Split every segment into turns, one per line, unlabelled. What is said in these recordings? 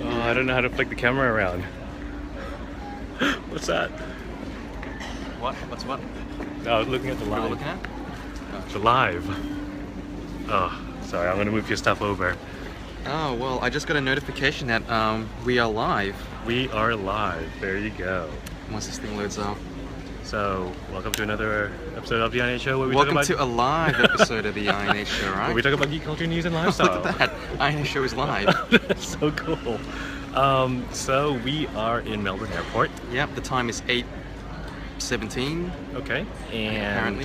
Oh, I don't know how to flick the camera around. What's that?
What? What's what?
No, I was looking at the
What are we
live.
looking at?
The live. Oh, sorry, I'm gonna move your stuff over.
Oh, well, I just got a notification that we are live.
We are live. There you go.
Once this thing loads up.
So, welcome to another episode of the INH show where we
Welcome
talk
to
about
a live episode of the INH show, right?
where we talk about geek culture, news, and lifestyle.
Look at that. INH show is live.
That's so cool. So we are in Melbourne Airport.
Yep, the time is 8:17.
Okay, and
Apparently,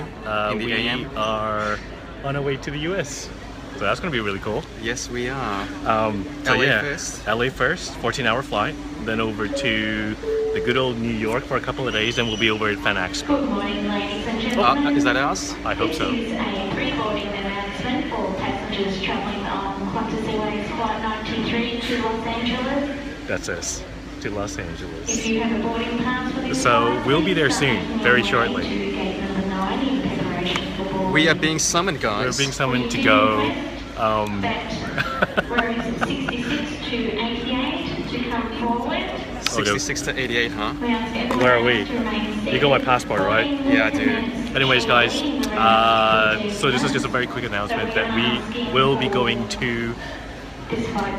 in the
we
AM.
are on our way to the US. So that's gonna be really cool.
Yes, we are.
So
LA
yeah,
first.
LA first, 14-hour flight, then over to the good old New York for a couple of days, then we'll be over at Fan Expo.
Good morning, ladies and gentlemen.
Is that ours?
I hope so.
This is a pre-boarding announcement for passengers travelling on Qantas Airways Flight 93 to Los Angeles.
That's us, to Los
If
Angeles.
you have a boarding pass for this
So
flight,
we'll be there
please
soon,
start
very
now
shortly.
to gate number 9 in preparation for boarding.
We are being summoned,
We're
guys.
being summoned to go.
That rooms 66 to 88 to come forward.
66 to 88, huh?
Where are we? You got my passport, right?
Yeah, I do.
Anyways, guys, so this is just a very quick announcement that we will be going to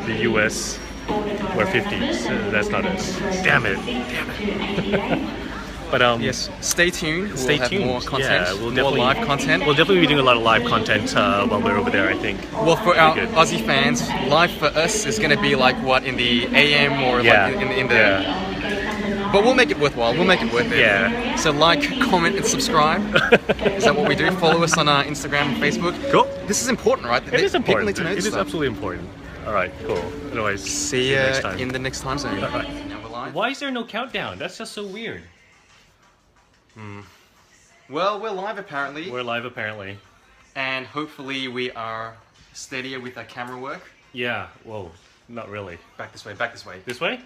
the US. We're 50, so that's not us. Damn it. But
Yes, stay tuned.
Stay
we'll have
tuned.
more content,
Yeah, we'll
more
definitely-
live content.
we'll definitely be doing a lot of live content while we're over there, I think.
Well, for our
good.
Aussie fans, live for us is going to be like what in the AM or
Yeah,
like in the.
yeah.
But we'll make it worthwhile. We'll make it worth it.
Yeah.
So like, comment, and subscribe. Is that what we do? Follow us on Instagram and Facebook.
Cool.
This is important, right?
It is
People
important.
need to know
It
this
is
stuff.
absolutely important. All right, cool. Otherwise,
See
you
ya
next time.
in the next time zone.
All right.
Now we're live.
Why is there no countdown? That's just so weird.
Well, we're live apparently,
We're live apparently.
and hopefully we are steadier with our camera work.
Yeah. Whoa. Not really.
Back this way. Back this way.
This way?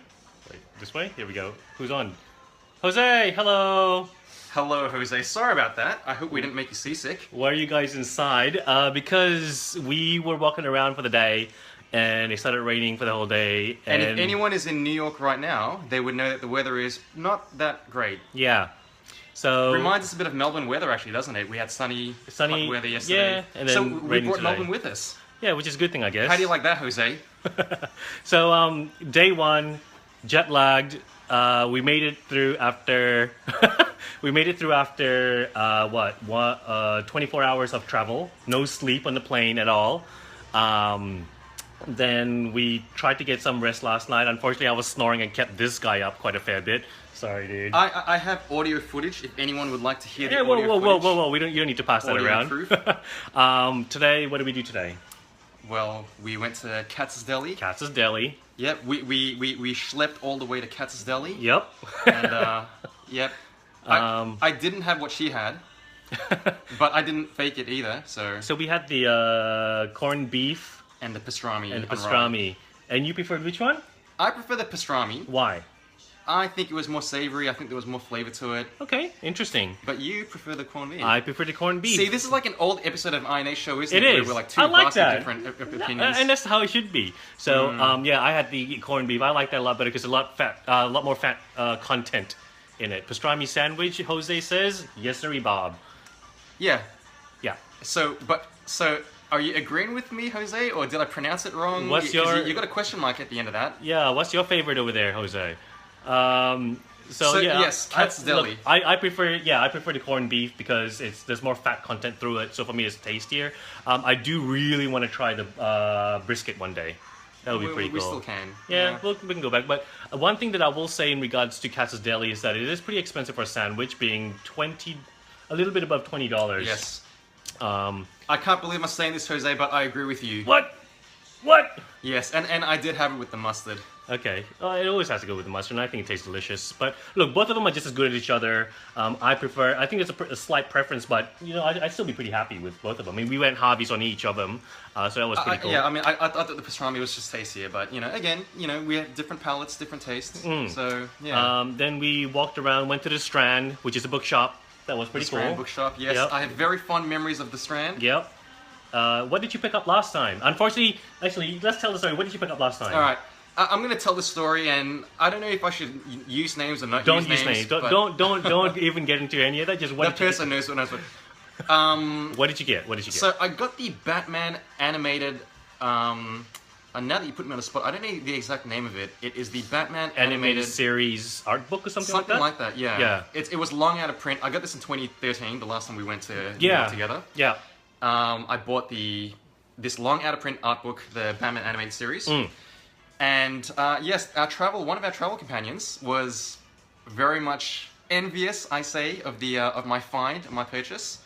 Wait, this way? Here we go. Who's on? Jose, hello!
Hello, Jose. Sorry about that. I hope we didn't make you seasick.
Why are you guys inside? Because we were walking around for the day and it started raining for the whole day.
And if anyone is in New York right now, they would know that the weather is not that great.
Yeah. So
Reminds us a bit of Melbourne weather, actually, doesn't it? We had sunny hot weather yesterday.
yeah, and then
so we
raining
brought
today.
Melbourne with us.
Yeah, which is a good thing, I guess.
How do you like that, Jose?
So day one, jet lagged. We made it through after we made it through after 24 hours of travel. No sleep on the plane at all. Then we tried to get some rest last night. Unfortunately, I was snoring and kept this guy up quite a fair bit. Sorry, dude.
I have audio footage if anyone would like to hear the
Yeah,
audio footage.
whoa! You don't need to pass that
Audio
around.
proof.
Today, what did we do today?
Well, we went to Katz's Deli.
Katz's Deli.
Yep, we schlepped all the way to Katz's Deli.
Yep.
And, yep.
Um,
I didn't have what she had, but I didn't fake it either, so...
So we had the corned beef
And the pastrami.
and the
on rye.
pastrami. And you preferred which one?
I prefer the pastrami.
Why?
I think it was more savory. I think there was more flavor to it.
Okay, interesting.
But you prefer the corned beef.
I prefer the corned beef.
See, this is like an old episode of INH show, isn't
It
it?
is.
Where we're like two
I like
vastly
that.
different opinions.
And that's how it should be. So, yeah, I had the corned beef. I like that a lot better because a lot more fat content in it. Pastrami sandwich, Jose says, yes, sir, Bob.
Yeah.
Yeah.
So, are you agreeing with me, Jose, or did I pronounce it wrong?
What's
'Cause
your-
You got a question mark at the end of that.
Yeah, what's your favorite over there, Jose? So yeah,
yes, Katz's Deli.
I prefer the corned beef because there's more fat content through it. So for me, it's tastier. I do really want to try the brisket one day. That would be pretty cool.
We still can.
Yeah, we can go back. But one thing that I will say in regards to Katz's Deli is that it is pretty expensive for a sandwich, being a little bit above $20.
Yes.
Um,
I can't believe I'm saying this, Jose, but I agree with you.
what? What?
Yes, and I did have it with the mustard.
Okay, it always has to go with the mustard, and I think it tastes delicious. But look, both of them are just as good as each other. I think it's a slight preference, but you know, I'd still be pretty happy with both of them. I mean, we went Harvey's on each of them, so that was pretty cool.
Yeah, I mean, I thought that the pastrami was just tastier, but you know, again, you know, we have different palates, different tastes. So yeah.
Then we walked around, went to the Strand, which is a bookshop. That was pretty
The Strand
cool.
Bookshop, yes.
Yep.
I have very fond memories of the Strand.
Yep. What did you pick up last time? Unfortunately, actually, let's tell the story. What did you pick up last time?
All right. I'm going to tell the story, and I don't know if I should use names or not.
Don't use names. Don't even get into any of that. Just
the person knows what knows what.
What did you get? What did you get?
So I got the Batman animated. Now that you put me on the spot, I don't know the exact name of it. It is the Batman animated
series art book or something like that.
Something like that. Yeah. It was long out of print. I got this in 2013, the last time we went to New York together.
Yeah.
I bought this long out of print art book, the Batman animated series. And yes, one of our travel companions was very much envious, I say, of my my purchase.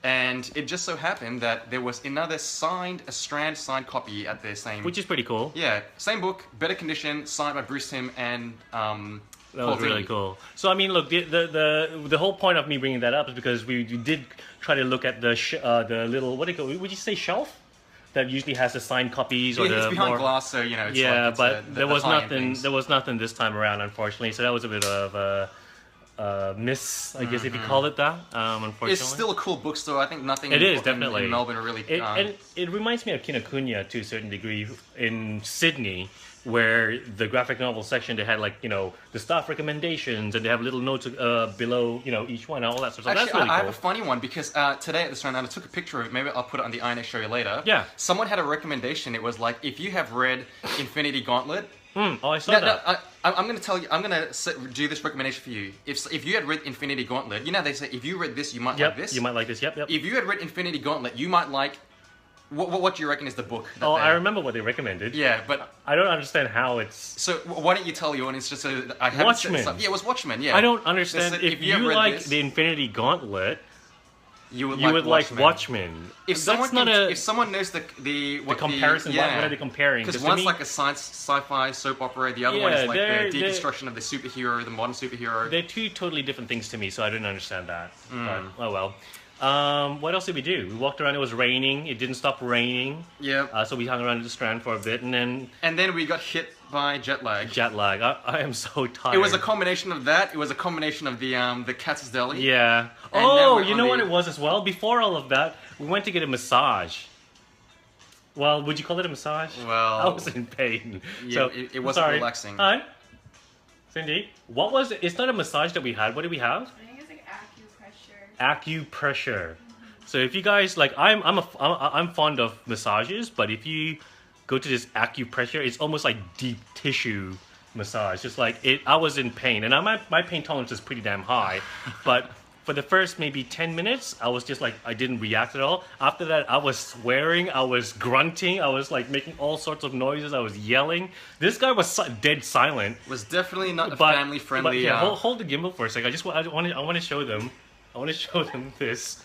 And it just so happened that there was another Strand signed copy at the same...
Which is pretty cool.
Yeah, same book, better condition, signed by Bruce Timm and
that was really cool. So I mean, look, the whole point of me bringing that up is because we did try to look at the little, what do you call it? Would you say shelf? That usually has the signed copies or
it's behind glass, so you know. It's
but there was nothing. There was nothing this time around, unfortunately. So that was a bit of a miss, I guess, if you call it that. Unfortunately,
it's still a cool bookstore. I think nothing.
It is definitely
in Melbourne really.
And it reminds me of Kinokuniya to a certain degree in Sydney, where the graphic novel section they had the staff recommendations and they have little notes below each one and all that sort of stuff.
Actually,
that's really cool.
I have a funny one because today at the Strand, and I took a picture of it. Maybe I'll put it on the INH show you later.
Yeah.
Someone had a recommendation. It was like, if you have read Infinity Gauntlet.
Oh, I saw that.
I'm going to tell you. I'm going to do this recommendation for you. If you had read Infinity Gauntlet, they say if you read this, you might like this.
You might like this. Yep.
If you had read Infinity Gauntlet, you might like. What do you reckon is the book?
I remember what they recommended.
Yeah, but
I don't understand how it's.
So why don't you tell your audience just so I haven't
Watchmen.
Yeah, it was Watchmen. Yeah.
I don't understand if you like
this,
the Infinity Gauntlet.
You would
like Watchmen.
If someone knows the
comparison, what are they comparing?
Because one's like a sci-fi soap opera, the other one is like the deconstruction of the superhero, the modern superhero.
They're two totally different things to me, so I didn't understand that. But, oh well. What else did we do? We walked around. It was raining. It didn't stop raining.
Yeah.
So we hung around the Strand for a bit, and then
we got hit by jet lag.
I am so tired.
It was a combination of that. It was a combination of the Katz's Deli.
Yeah. You know what it was as well? Before all of that, we went to get a massage. Well, would you call it a massage?
Well,
I was in pain.
Yeah, so it wasn't relaxing.
Hi, Cindy. What was it? It's not a massage that we had. What did we have? Acupressure. So if you guys I'm fond of massages, but if you go to this acupressure, it's almost like deep tissue massage. Just like I was in pain, and my pain tolerance is pretty damn high. But for the first maybe 10 minutes, I was just like I didn't react at all. After that, I was swearing, I was grunting, I was like making all sorts of noises, I was yelling. This guy was dead silent.
Was definitely not family friendly.
But yeah, hold the gimbal for a second. I want to show them. I want to show them this.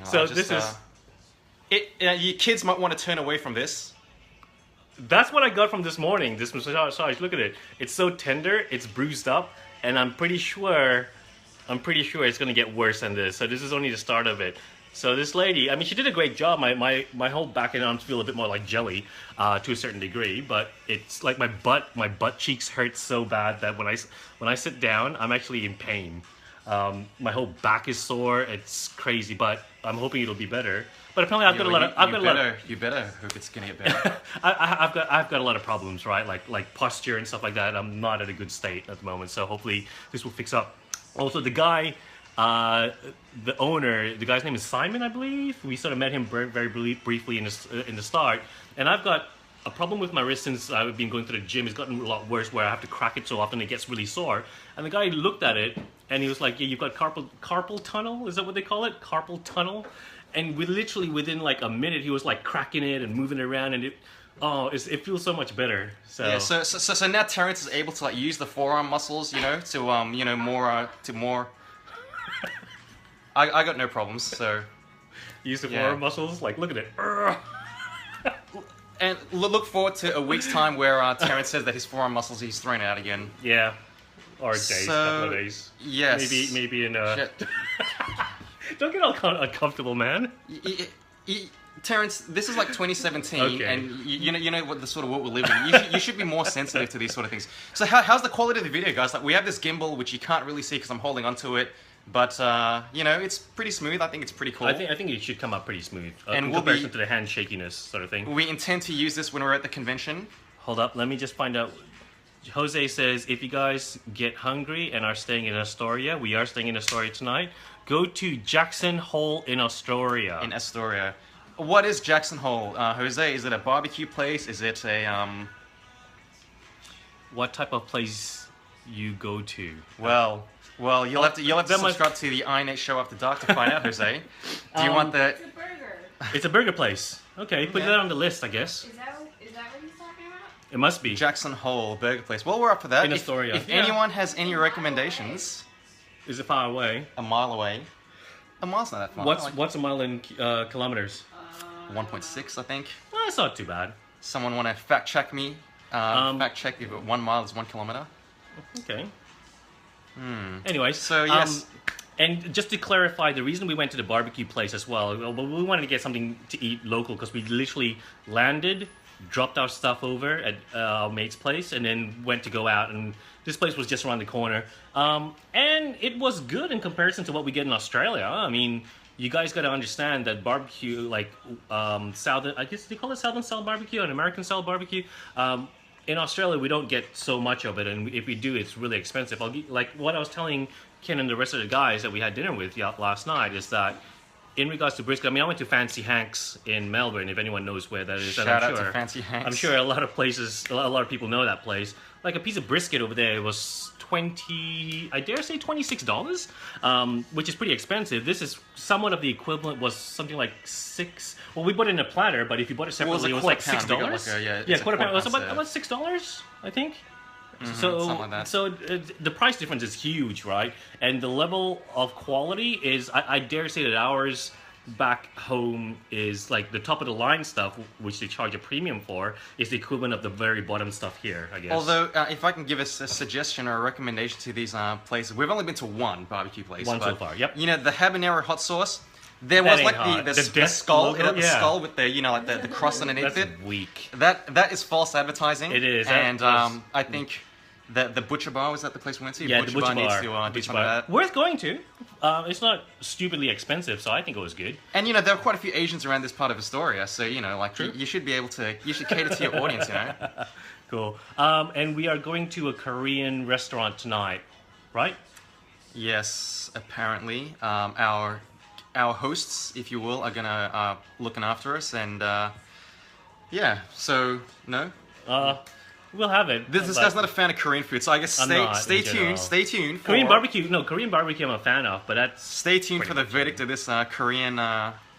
So this is it. You kids might want to turn away from this.
That's what I got from this morning. This massage. Look at it. It's so tender. It's bruised up, and I'm pretty sure it's gonna get worse than this. So this is only the start of it. So this lady, I mean, she did a great job. My whole back and arms feel a bit more like jelly, to a certain degree. But it's like my butt cheeks hurt so bad that when I sit down, I'm actually in pain. My whole back is sore. It's crazy, but I'm hoping it'll be better. But apparently,
You better hope it's gonna get better.
I've got a lot of problems, right? Like posture and stuff like that. I'm not at a good state at the moment, so hopefully this will fix up. Also, the guy, the owner, the guy's name is Simon, I believe. We sort of met him very briefly in the start, and I've got a problem with my wrist since I've been going to the gym. It's gotten a lot worse where I have to crack it so often it gets really sore. And the guy looked at it and he was like, yeah, you've got carpal tunnel? Is that what they call it? Carpal tunnel? And within like a minute, he was like cracking it and moving it around, and it feels so much better. So
yeah, so now Terrence is able to like use the forearm muscles, to more. I got no problems, so
use the forearm muscles. Like, look at it.
And look forward to a week's time where Terrence says that his forearm muscles, he's thrown out again.
Yeah. Or a couple of days.
Yes.
Maybe in a... Don't get all uncomfortable, man.
Terrence, this is like 2017,
okay.
And you know what the sort of world we're living in. You should be more sensitive to these sort of things. So how's the quality of the video, guys? Like, we have this gimbal, which you can't really see because I'm holding onto it. But you know, it's pretty smooth. I think it's pretty cool.
I think it should come up pretty smooth
And
in
we'll
comparison to the hand shakiness sort of thing.
We intend to use this when we're at the convention.
Hold up, let me just find out. Jose says, if you guys get hungry and are staying in Astoria, we are staying in Astoria tonight, go to Jackson Hole in Astoria.
In Astoria. What is Jackson Hole, Jose? Is it a barbecue place? Is it a
What type of place you go to?
Well, you'll have to subscribe to the INH show after dark to find out, Jose. Do you want the?
It's a burger.
It's a burger place. Okay, put
Yeah.
that on the list, I guess.
Is that what he's talking about?
It must be.
Jackson Hole Burger Place. Well, we're up for that.
In Astoria.
If
Yeah.
anyone has any recommendations,
Is it far away?
a mile away. A mile's not that far.
What's a mile in kilometers?
1.6, I think.
Well, that's not too bad.
Someone want to fact check me? Fact check if 1 mile is 1 kilometer.
Okay. Anyways,
So, yes.
And just to clarify, the reason we went to the barbecue place as well, we wanted to get something to eat local because we literally landed, dropped our stuff over at our mate's place, and then went to go out. And this place was just around the corner, and it was good in comparison to what we get in Australia. I mean, you guys got to understand that barbecue, like southern, I guess they call it southern style barbecue and American style barbecue. In Australia, we don't get so much of it, and if we do, it's really expensive. Like what I was telling Ken and the rest of the guys that we had dinner with last night is that in regards to brisket, I mean, I went to Fancy Hank's in Melbourne, if anyone knows where that is.
Shout
and
out to Fancy Hank's.
I'm sure a lot of people know that place. Like a piece of brisket over there was I dare say $26, which is pretty expensive. This is somewhat of the equivalent, was something like $6. Well, we bought it in a platter, but if you bought it separately, it was like $6.
We got like it's a
quarter pound. It was
pound
about $6, I think.
something like that.
So the price difference is huge, right? And the level of quality is, I dare say that ours back home is like the top of the line stuff, which they charge a premium for, is the equivalent of the very bottom stuff here, I guess.
Although, if I can give us a suggestion or a recommendation to these places, we've only been to one barbecue place.
One
but,
so far, yep.
You know, the habanero hot sauce, there
That
was
ain't
like
hot.
the
death
skull,
logo?
the
Yeah.
skull with the, you know, like the cross underneath
That's
it.
weak.
That is false advertising.
It is.
And
That's-
I think the Butcher Bar, was that the place we went to?
Yeah, the Butcher Bar
needs to do
Butcher
some
Bar.
of that.
Worth going to. It's not stupidly expensive, so I think it was good.
And you know, there are quite a few Asians around this part of Astoria, so you know, like you should be able to, you should cater to your audience, you know.
Cool. And we are going to a Korean restaurant tonight, right?
Yes, apparently. Our hosts, if you will, are gonna looking after us, and yeah. So no,
We'll have it.
this
but
guy's not a fan of Korean food, so I guess stay
in general.
tuned. Stay tuned. For,
Korean barbecue. No, Korean barbecue I'm a fan of, but that's
Stay tuned
pretty
for the
much
verdict of this Korean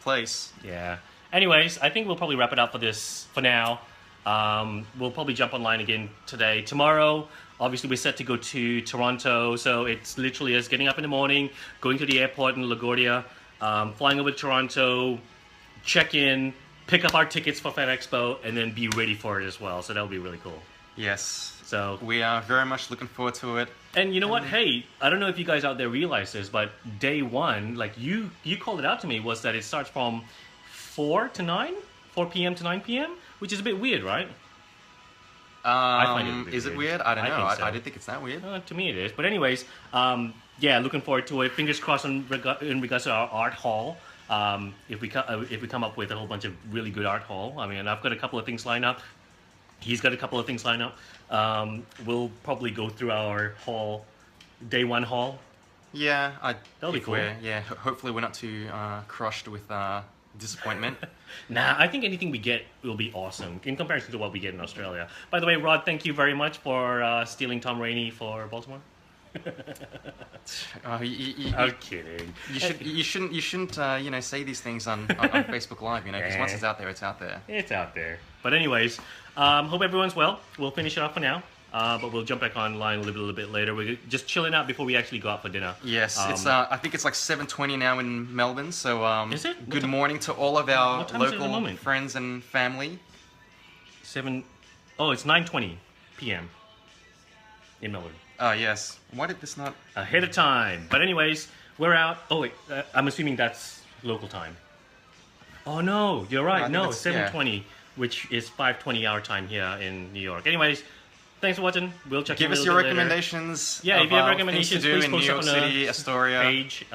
place.
yeah. Anyways, I think we'll probably wrap it up for now. We'll probably jump online again today. Tomorrow, obviously, we're set to go to Toronto, so it's literally us getting up in the morning, going to the airport in LaGuardia, flying over to Toronto, check in, pick up our tickets for Fan Expo, and then be ready for it as well. So that'll be really cool.
Yes.
So
We are very much looking forward to it.
and you know what? Hey, I don't know if you guys out there realize this, but day one, like you called it out to me, was that it starts from 4 p.m. to 9 p.m., which is a bit weird, right? find it a bit
Is it
weird.
weird? I don't
I
know.
think so.
I didn't think it's that weird.
To me, it is. But anyways, yeah, looking forward to it. Fingers crossed in regards to our art hall. If we come up with a whole bunch of really good art hall, I mean, I've got a couple of things lined up. He's got a couple of things lined up. We'll probably go through our hall, day one hall.
Yeah,
That'll be
if
cool.
Hopefully we're not too crushed with disappointment.
Nah, I think anything we get will be awesome in comparison to what we get in Australia. By the way, Rod, thank you very much for stealing Tom Rainey for Baltimore. I'm kidding.
You shouldn't you know, say these things on Facebook Live, you know, because once it's out there, it's out there.
It's out there. But anyways, hope everyone's well. We'll finish it off for now. But we'll jump back online a little bit later. We're just chilling out before we actually go out for dinner.
Yes, it's I think it's like 7:20 now in Melbourne. So
Is it?
good morning to all of our
what time is it at the
local
moment?
friends and family.
It's 9:20 p.m. in Melbourne.
Yes. Why did this not?
Ahead of time. But anyways, we're out. Oh wait, I'm assuming that's local time. Oh no, you're
I
right.
think
No,
that's- yeah.
7:20, which is 5:20 our time here in New York. Anyways, thanks for watching. We'll check.
Give
you a
us
little
your
bit later.
recommendations.
Yeah, if you have
things
recommendations,
to do
please
in New
post
York
up on
City,
the
Astoria.
page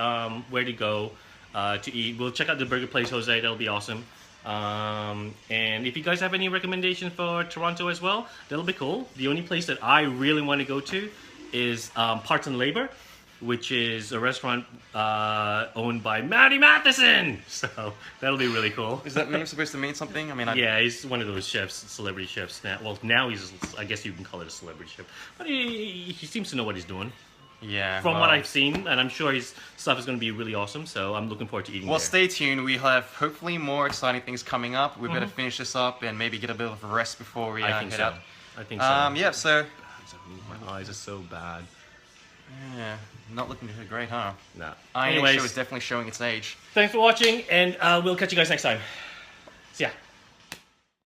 where to go to eat. We'll check out the burger place, Jose. That'll be awesome. And if you guys have any recommendations for Toronto as well, that'll be cool. The only place that I really want to go to is Parts and Labor, which is a restaurant owned by Matty Matheson. So that'll be really cool.
Is that name supposed to mean something? I mean,
Yeah, he's one of those chefs, celebrity chefs. Now he's, I guess you can call it a celebrity chef. But he seems to know what he's doing.
yeah.
From
well,
what I've seen, and I'm sure his stuff is going to be really awesome, so I'm looking forward to eating
Well,
there.
stay tuned. We have hopefully more exciting things coming up. We better finish this up and maybe get a bit of a rest before we
I think
head
so.
out.
I think so.
Yeah, so
My eyes are so bad.
yeah, not looking too great, huh?
Nah.
INH
Anyways,
show is definitely showing its age.
thanks for watching, and we'll catch you guys next time. See ya.